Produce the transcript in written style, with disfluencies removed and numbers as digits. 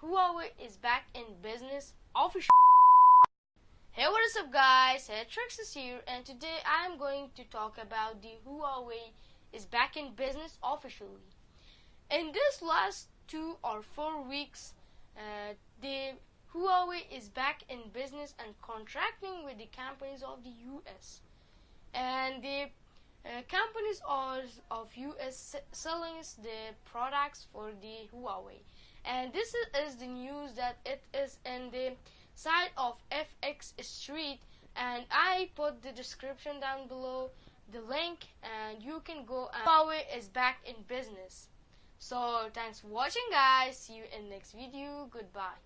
Huawei is back in business officially. Hey, what is up guys? Trix is here, and today I am going to talk about the Huawei is back in business officially. In this last 2 or 4 weeks, the Huawei is back in business and contracting with the companies of the US, and the companies of US selling the products for the Huawei. And this is the news that it is in the side of FX Street, and I put the description down below, the link, and you can go. And Huawei is back in business. So thanks for watching guys, see you in next video, goodbye.